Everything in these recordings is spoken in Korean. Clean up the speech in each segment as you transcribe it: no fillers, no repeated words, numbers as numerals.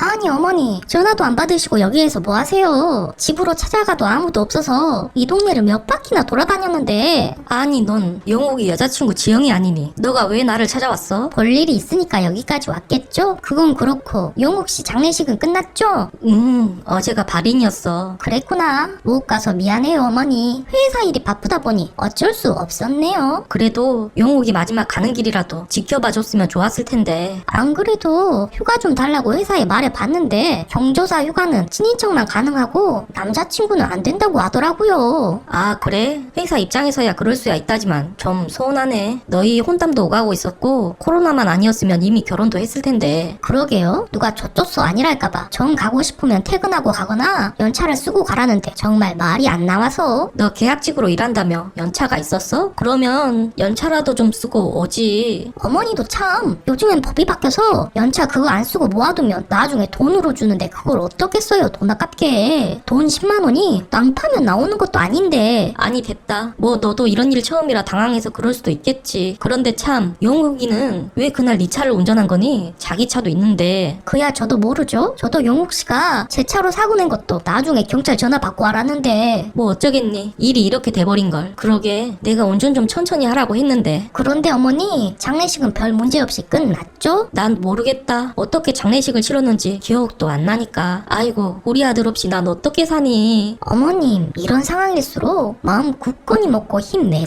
아니 어머니, 전화도 안 받으시고 여기에서 뭐 하세요? 집으로 찾아가도 아무도 없어서 이 동네를 몇 바퀴나 돌아다녔는데. 아니 넌 영옥이 여자친구 지영이 아니니 너가 왜 나를 찾아왔어? 볼 일이 있으니까 여기까지 왔겠죠? 그건 그렇고 용욱 씨 장례식은 끝났죠? 어제가 발인이었어. 그랬구나. 못 가서 미안해요 어머니. 회사 일이 바쁘다 보니 어쩔 수 없었네요. 그래도 영옥이 마지막 가는 길이라도 지켜봐 줬으면 좋았을 텐데. 안 그래도 휴가 좀 달라고 회사에 말해봤는데 경조사 휴가는 친인척만 가능하고 남자친구는 안 된다고 하더라고요. 아 그래? 회사 입장에서야 그럴 수야 있다지만 좀 서운하네. 너희 혼담도 오가고 있었고 코로나만 아니었으면 이미 결혼도 했을 텐데. 그러게요. 누가 저쪽서 아니랄까봐 정 가고 싶으면 퇴근하고 가거나 연차를 쓰고 가라는데 정말 말이 안 나와서. 너 계약직으로 일한다며 연차가 있었어? 그러면 연차라도 좀 쓰고 오지. 어머니도 참 요즘엔 법이 바뀌어서 연차 그거 안 쓰고 모아두면 나중에 돈으로 주는데 그걸 어떻게 써요? 돈 아깝게. 돈 10만 원이 낭파면 나오는 것도 아닌데. 아니 됐다. 뭐 너도 이런 일 처음이라 당황해서 그럴 수도 있겠지. 그런데 참 영욱이는 왜 그날 네 차를 운전한 거니? 자기 차도 있는데. 그야 저도 모르죠. 저도 용욱 씨가 제 차로 사고 낸 것도 나중에 경찰 전화 받고 알았는데. 뭐 어쩌겠니. 일이 이렇게 돼버린 걸. 그러게 내가 운전 좀 천천히 하라고 했는데. 그런데 어머니, 장례식은 별 문제 없이 끝났죠? 난 모르겠다. 어떻게 장례식을 치렀는지 기억도 안 나니까. 아이고 우리 아들 없이 난 어떻게 사니. 어머님, 이런 상황일수록 마음 굳건히 먹고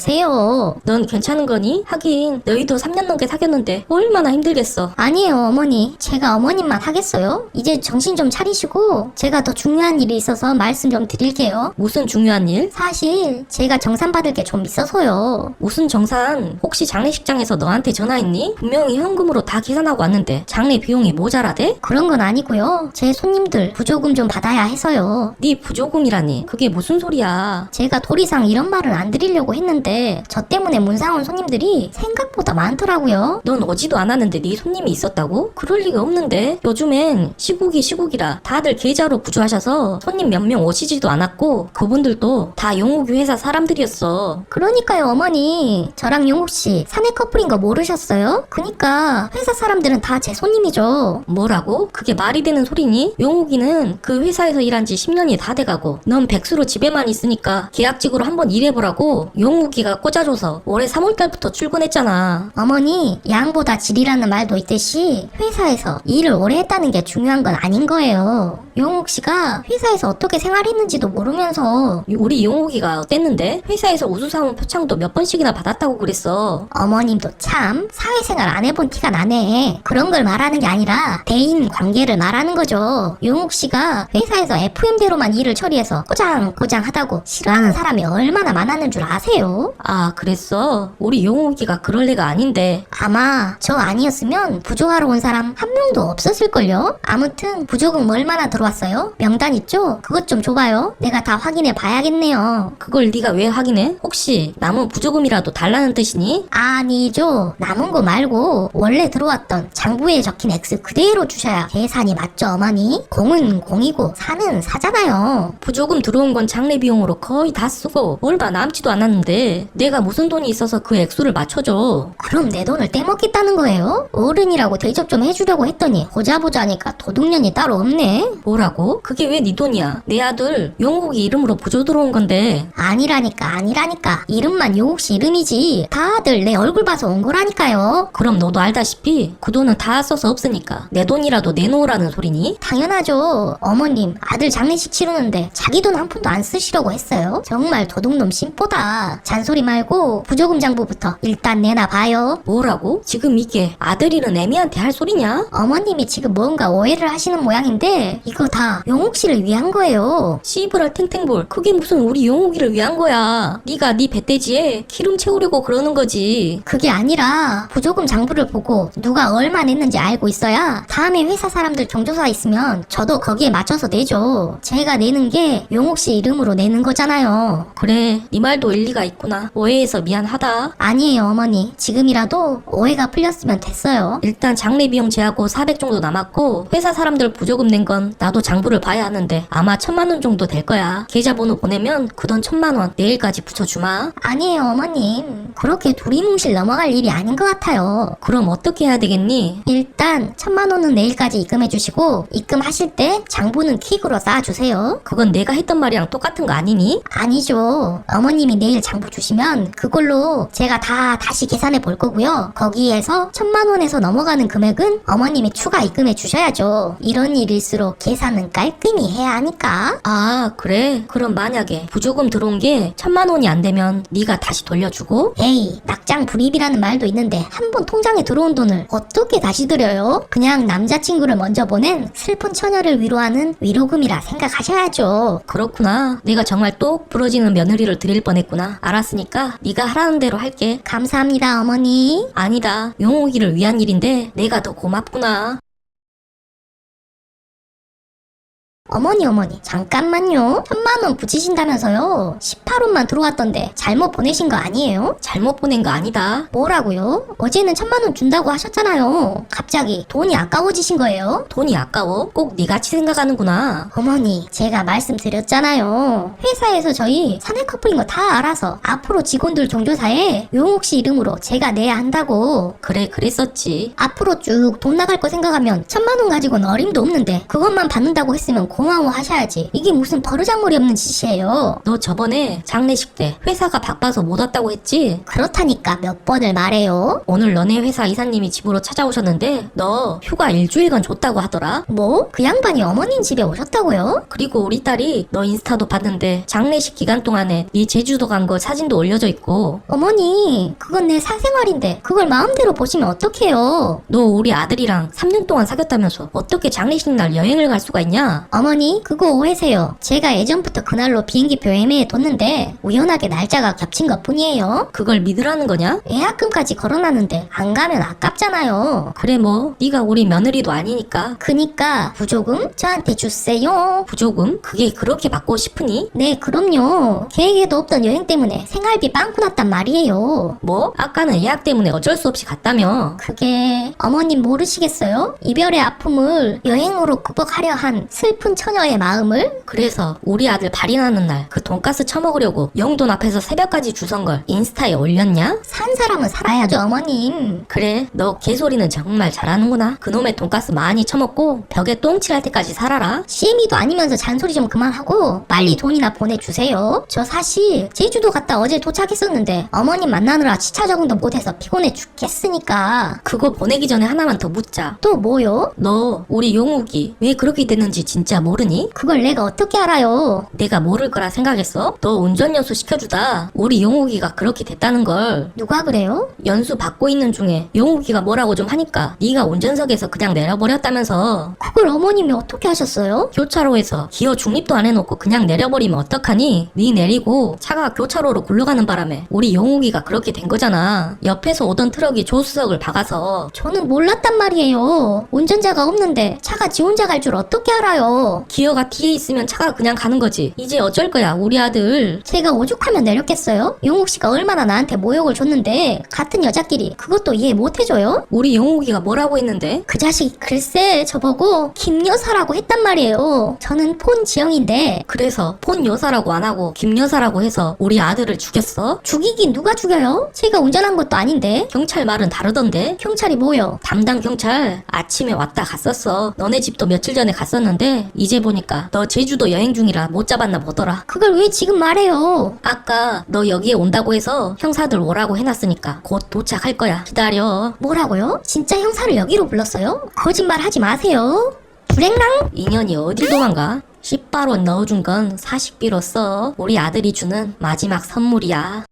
힘내세요. 넌 괜찮은 거니? 하긴 너희도 3년 넘게 사귀었는데 얼마나 힘들겠어. 아니에요 어머니, 제가 어머님만 하겠어요? 이제 정신 좀 차리시고 제가 더 중요한 일이 있어서 말씀 좀 드릴게요. 무슨 중요한 일? 사실 제가 정산 받을 게 좀 있어서요. 무슨 정산? 혹시 장례식장에서 너한테 전화했니? 분명히 현금으로 다 계산하고 왔는데 장례 비용이 모자라대? 그런 건 아니고요. 제 손님들 부조금 좀 받아야 해서요. 네 부조금이라니 그게 무슨 소리야. 제가 도리상 이런 말은 안 드리려고 했는데 저 때문에 문상 온 손님들이 생각보다 많더라고요. 넌 오지도 않았는데 네 손님이 있었다고? 그럴 리가 없는데. 요즘엔 시국이라 다들 계좌로 부조하셔서 손님 몇 명 오시지도 않았고 그분들도 다 용욱이 회사 사람들이었어. 그러니까요 어머니, 저랑 용욱씨 사내 커플인 거 모르셨어요? 그니까 회사 사람들은 다 제 손님이죠. 뭐라고? 그게 말이 되는 소리니? 용욱이는 그 회사에서 일한 지 10년이 다 돼가고 넌 백수로 집에만 있으니까 계약직으로 한번 일해보라고 용욱이가 꽂아줘서 올해 3월달부터 출근했잖아. 어머니, 양보다 질이라는 말도 있듯이 회사에서 일을 오래 했다는 게 중요한 건 아닌 거예요. 용욱씨가 회사에서 어떻게 생활했는지도 모르면서. 우리 용욱이가 어땠는데? 회사에서 우수사원 표창도 몇 번씩이나 받았다고 그랬어. 어머님도 참 사회생활 안 해본 티가 나네. 그런 걸 말하는 게 아니라 대인 관계를 말하는 거죠. 용욱씨가 회사에서 FM대로만 일을 처리해서 꼬장꼬장 하다고 싫어하는 사람이 얼마나 많았는 줄 아세요? 아 그랬어? 우리 용욱이가 그럴 애가 아닌데. 아마 저 아니었으면 부조하러 온 사람 한 명도 없었을걸요? 아무튼 부조금 얼마나 들어왔어요? 명단 있죠? 그것 좀 줘봐요. 내가 다 확인해 봐야겠네요. 그걸 네가 왜 확인해? 혹시 남은 부조금이라도 달라는 뜻이니? 아니죠. 남은 거 말고 원래 들어왔던 장부에 적힌 X 그대로 주셔야 계산이 맞죠 어머니? 공은 공이고 사는 사잖아요. 부조금 들어온 건 장례 비용으로 거의 다 쓰고 얼마 남지도 않았는데 내가 무슨 돈이 있어서 그 액수를 맞춰줘. 그럼 내 돈을 떼먹겠다는 거예요? 어른이라고 대접 좀 해주려고 했더니 보자보자니까 도둑년이 따로 없네. 뭐라고? 그게 왜 네 돈이야? 내 아들 용욱이 이름으로 부조 들어온 건데. 아니라니까 이름만 용욱씨 이름이지 다들 내 얼굴 봐서 온 거라니까요. 그럼 너도 알다시피 그 돈은 다 써서 없으니까 내 돈이라도 내놓으라는 소리니? 당연하죠. 어머님 아들 장례식 치르는데 자기 돈 한 푼도 안 쓰시려고 했어요? 정말 도둑놈 심보다. 잔소리 말고 부조금 장부부터 일단 내놔봐요. 뭐라고? 지금 이게 아들 일은 애미한테 할 소리냐? 어머님이 지금 뭔가 오해를 하시는 모양인데 이거 다 용욱씨를 위한 거예요. 씨부랄 탱탱볼 그게 무슨 우리 용욱이를 위한 거야. 네가 네 배돼지에 기름 채우려고 그러는 거지. 그게 아니라 부조금 장부를 보고 누가 얼마 냈는지 알고 있어야 다음에 회사 사람들 경조사 있으면 저도 거기에 맞춰서 내죠. 제가 내는 게 용욱씨 이름으로 내는 거잖아요. 그래 네 말도 일리가 있구나. 오해해서 미안하다. 아니에요 어머니, 지금이라도 오해가 풀렸으면 됐어요. 일단 장례 비용 제하고 400 정도 남았고 회사 사람들 부조금 낸 건 나도 장부를 봐야 하는데 아마 1000만원 정도 될 거야. 계좌번호 보내면 그 돈 1000만원 내일까지 붙여주마. 아니에요 어머님, 그렇게 두리뭉실 넘어갈 일이 아닌 것 같아요. 그럼 어떻게 해야 되겠니? 일단 1000만 원은 내일까지 입금해 입금해주시고 입금하실 때 장부는 퀵으로 쌓아주세요. 그건 내가 했던 말이랑 똑같은 거 아니니? 아니죠. 어머님이 내일 장부 주시면 그걸로 제가 다 다시 계산해 볼 거고요. 거기에서 1,000만 원에서 넘어가는 금액은 어머님이 추가 입금해 주셔야죠. 이런 일일수록 계산은 깔끔히 해야 하니까. 아, 그래? 그럼 만약에 부조금 들어온 게 1,000만 원이 안 되면 네가 다시 돌려주고? 에이, 낙장 불입이라는 말도 있는데 한 번 통장에 들어온 돈을 어떻게 다시 드려요? 그냥 남자친구를 먼저 보낸 슬픈 처녀를 위로하는 위로금이라 생각하셔야죠. 그렇구나. 내가 정말 똑 부러지는 며느리를 드릴 뻔했구나. 알았으니까 네가 하라는 대로 할게. 감사합니다, 어머니. 아니다. 용욱이를 위한 일인데 내가 더 고맙구나. 어머니, 잠깐만요. 1,000만 원 붙이신다면서요. 18원만 들어왔던데 잘못 보내신 거 아니에요? 잘못 보낸 거 아니다. 뭐라고요? 어제는 1,000만 원 준다고 하셨잖아요. 갑자기 돈이 아까워지신 거예요? 돈이 아까워? 꼭 네같이 생각하는구나. 어머니, 제가 말씀드렸잖아요. 회사에서 저희 사내 커플인 거 다 알아서 앞으로 직원들 종조사에 용욱 씨 이름으로 제가 내야 한다고. 그래, 그랬었지. 앞으로 쭉 돈 나갈 거 생각하면 1,000만 원 가지고는 어림도 없는데 그것만 받는다고 했으면 고마워하셔야지. 이게 무슨 버르장머리 없는 짓이에요. 너 저번에 장례식 때 회사가 바빠서 못 왔다고 했지? 그렇다니까 몇 번을 말해요. 오늘 너네 회사 이사님이 집으로 찾아오셨는데 너 휴가 일주일간 줬다고 하더라. 뭐? 그 양반이 어머님 집에 오셨다고요? 그리고 우리 딸이 너 인스타도 봤는데 장례식 기간 동안에 네 제주도 간 거 사진도 올려져 있고. 어머니, 그건 내 사생활인데 그걸 마음대로 보시면 어떡해요. 너 우리 아들이랑 3년 동안 사귀었다면서 어떻게 장례식 날 여행을 갈 수가 있냐? 어머니, 그거 오해세요. 제가 예전부터 그날로 비행기표 애매해 뒀는데 우연하게 날짜가 겹친 것 뿐이에요. 그걸 믿으라는 거냐? 예약금까지 걸어놨는데 안 가면 아깝잖아요. 그래 뭐 네가 우리 며느리도 아니니까. 그니까 부조금 저한테 주세요. 부조금? 그게 그렇게 받고 싶으니? 네, 그럼요. 계획에도 없던 여행 때문에 생활비 빵꾸 났단 말이에요. 뭐? 아까는 예약 때문에 어쩔 수 없이 갔다며. 그게 어머님 모르시겠어요? 이별의 아픔을 여행으로 극복하려 한 슬픈 처녀의 마음을? 그래서 우리 아들 발인하는 날 그 돈가스 처먹으려고 영돈 앞에서 새벽까지 주선 걸 인스타에 올렸냐? 산 사람은 살아야죠, 어머님. 그래, 너 개소리는 정말 잘하는구나. 그놈의 돈가스 많이 처먹고 벽에 똥칠할 때까지 살아라. CM이도 아니면서 잔소리 좀 그만하고 빨리 돈이나 보내주세요. 저 사실 제주도 갔다 어제 도착했었는데 어머님 만나느라 시차 적응도 못해서 피곤해 죽겠으니까. 그거 보내기 전에 하나만 더 묻자. 또 뭐요? 너 우리 용욱이 왜 그렇게 됐는지 진짜 모르니? 그걸 내가 어떻게 알아요? 내가 모를 거라 생각했어? 너 운전연수 시켜주다 우리 용욱이가 그렇게 됐다는 걸. 누가 그래요? 연수 받고 있는 중에 용욱이가 뭐라고 좀 하니까 네가 운전석에서 그냥 내려버렸다면서. 그걸 어머님이 어떻게 하셨어요? 교차로에서 기어 중립도 안 해놓고 그냥 내려버리면 어떡하니? 네 내리고 차가 교차로로 굴러가는 바람에 우리 용욱이가 그렇게 된 거잖아. 옆에서 오던 트럭이 조수석을 박아서. 저는 몰랐단 말이에요. 운전자가 없는데 차가 지 혼자 갈 줄 어떻게 알아요? 기어가 뒤에 있으면 차가 그냥 가는 거지. 이제 어쩔 거야 우리 아들. 제가 오죽하면 내렸겠어요? 용욱 씨가 얼마나 나한테 모욕을 줬는데 같은 여자끼리 그것도 이해 못 해줘요? 우리 용욱이가 뭐라고 했는데? 그 자식 글쎄 저보고 김여사라고 했단 말이에요. 저는 폰지영인데 그래서 폰 여사라고 안 하고 김 여사라고 해서 우리 아들을 죽였어? 죽이긴 누가 죽여요? 제가 운전한 것도 아닌데. 경찰 말은 다르던데? 경찰이 뭐요? 담당 경찰 아침에 왔다 갔었어. 너네 집도 며칠 전에 갔었는데 이제 보니까 너 제주도 여행 중이라 못 잡았나 보더라. 그걸 왜 지금 말해요? 아까 너 여기에 온다고 해서 형사들 오라고 해놨으니까 곧 도착할 거야. 기다려. 뭐라고요? 진짜 형사를 여기로 불렀어요? 거짓말 하지 마세요. 불행랑? 인연이 어딜 도망가? 10바로 넣어준 건 사식비로써 우리 아들이 주는 마지막 선물이야.